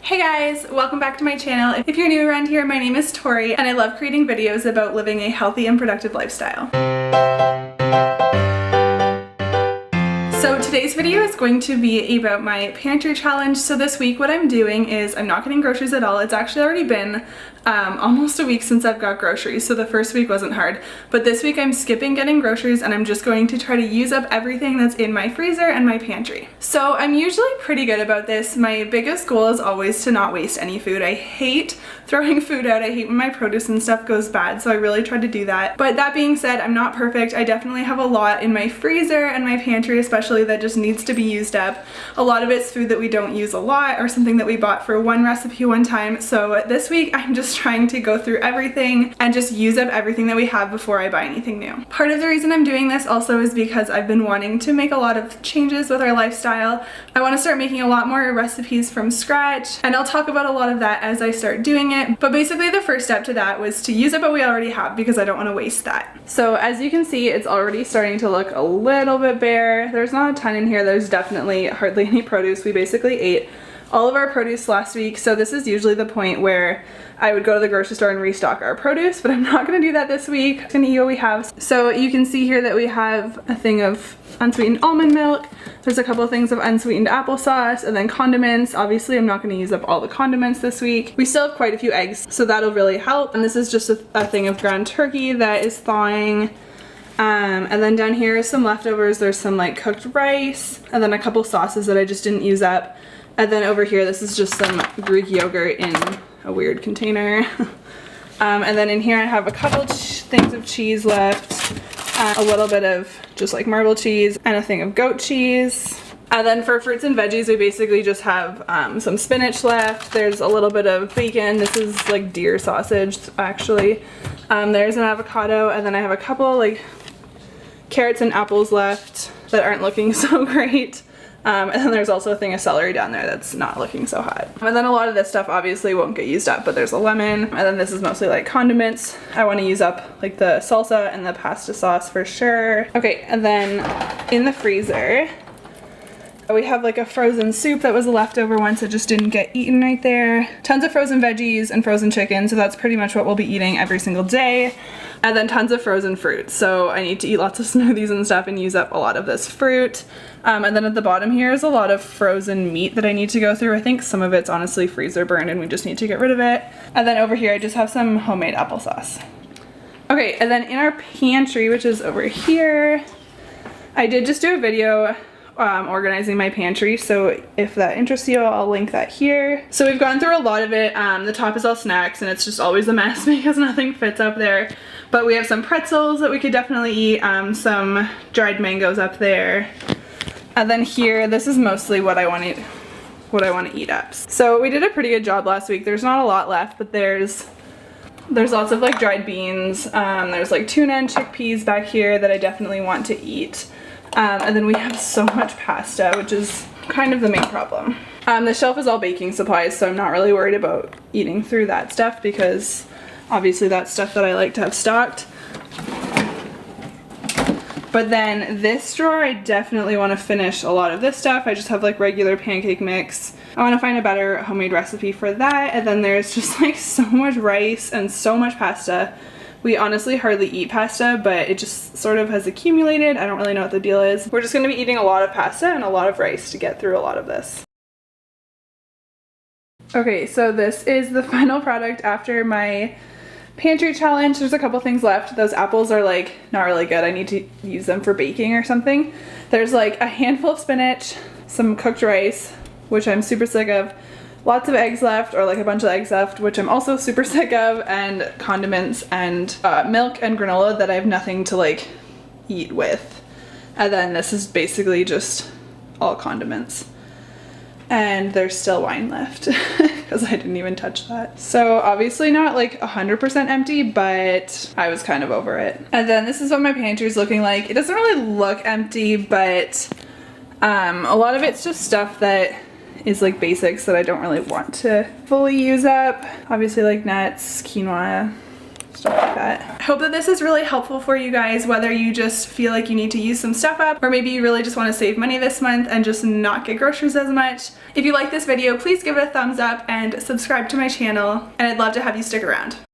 Hey guys, welcome back to my channel. If you're new around here, my name is Tori and I love creating videos about living a healthy and productive lifestyle. So today's video is going to be about my pantry challenge. So this week what I'm doing is I'm not getting groceries at all. It's actually already been almost a week since I've got groceries, so the first week wasn't hard. But this week I'm skipping getting groceries and I'm just going to try to use up everything that's in my freezer and my pantry. So I'm usually pretty good about this. My biggest goal is always to not waste any food. I hate throwing food out. I hate when my produce and stuff goes bad, so I really try to do that. But that being said, I'm not perfect. I definitely have a lot in my freezer and my pantry especially that just needs to be used up. A lot of it's food that we don't use a lot or something that we bought for one recipe one time. So this week I'm just trying to go through everything and just use up everything that we have before I buy anything new. Part of the reason I'm doing this also is because I've been wanting to make a lot of changes with our lifestyle. I want to start making a lot more recipes from scratch, and I'll talk about a lot of that as I start doing it. But basically the first step to that was to use up what we already have because I don't want to waste that. So as you can see, it's already starting to look a little bit bare. There's not a ton in here. There's definitely hardly any produce. We basically ate all of our produce last week, so this is usually the point where I would go to the grocery store and restock our produce, but I'm not going to do that this week. I'm going to eat what we have. So you can see here that we have a thing of unsweetened almond milk. There's a couple of things of unsweetened applesauce, and then condiments. Obviously I'm not going to use up all the condiments this week. We still have quite a few eggs, so that'll really help. And this is just a thing of ground turkey that is thawing. And then down here is some leftovers. There's some like cooked rice, and then a couple sauces that I just didn't use up. And then over here, this is just some Greek yogurt in a weird container. And then in here I have a couple things of cheese left, a little bit of just like marble cheese, and a thing of goat cheese. And then for fruits and veggies, we basically just have some spinach left. There's a little bit of bacon. This is like deer sausage, actually. There's an avocado, and then I have a couple like carrots and apples left that aren't looking so great. And then there's also a thing of celery down there that's not looking so hot. And then a lot of this stuff obviously won't get used up, but there's a lemon. And then this is mostly like condiments. I want to use up like the salsa and the pasta sauce for sure. Okay, and then in the freezer, we have like a frozen soup that was a leftover one, so it just didn't get eaten right there. Tons of frozen veggies and frozen chicken, so that's pretty much what we'll be eating every single day. And then tons of frozen fruit, so I need to eat lots of smoothies and stuff and use up a lot of this fruit. And then at the bottom here is a lot of frozen meat that I need to go through. I think some of it's honestly freezer burned and we just need to get rid of it. And then over here I just have some homemade applesauce. Okay, and then in our pantry, which is over here, I did just do a video organizing my pantry, so if that interests you, I'll link that here. So we've gone through a lot of it. The top is all snacks and it's just always a mess because nothing fits up there. But we have some pretzels that we could definitely eat, some dried mangoes up there. And then here, this is mostly what I want to eat up. So we did a pretty good job last week. There's not a lot left, but there's lots of like dried beans. There's like tuna and chickpeas back here that I definitely want to eat. And then we have so much pasta, which is kind of the main problem. The shelf is all baking supplies, so I'm not really worried about eating through that stuff because obviously that's stuff that I like to have stocked. But then this drawer, I definitely want to finish a lot of this stuff. I just have like regular pancake mix. I want to find a better homemade recipe for that. And then there's just like so much rice and so much pasta. We honestly hardly eat pasta, but it just sort of has accumulated. I don't really know what the deal is. We're just going to be eating a lot of pasta and a lot of rice to get through a lot of this. Okay, so this is the final product after my pantry challenge. There's a couple things left. Those apples are like not really good. I need to use them for baking or something. There's like a handful of spinach, some cooked rice, which I'm super sick of, lots of eggs left, or like a bunch of eggs left, which I'm also super sick of, and condiments and milk and granola that I have nothing to like eat with. And then this is basically just all condiments. And there's still wine left because I didn't even touch that. So obviously not like 100% empty, but I was kind of over it. And then this is what my pantry is looking like. It doesn't really look empty, but a lot of it's just stuff that is like basics that I don't really want to fully use up. Obviously like nuts, quinoa, stuff like that. I hope that this is really helpful for you guys, whether you just feel like you need to use some stuff up, or maybe you really just want to save money this month and just not get groceries as much. If you like this video, please give it a thumbs up and subscribe to my channel, and I'd love to have you stick around.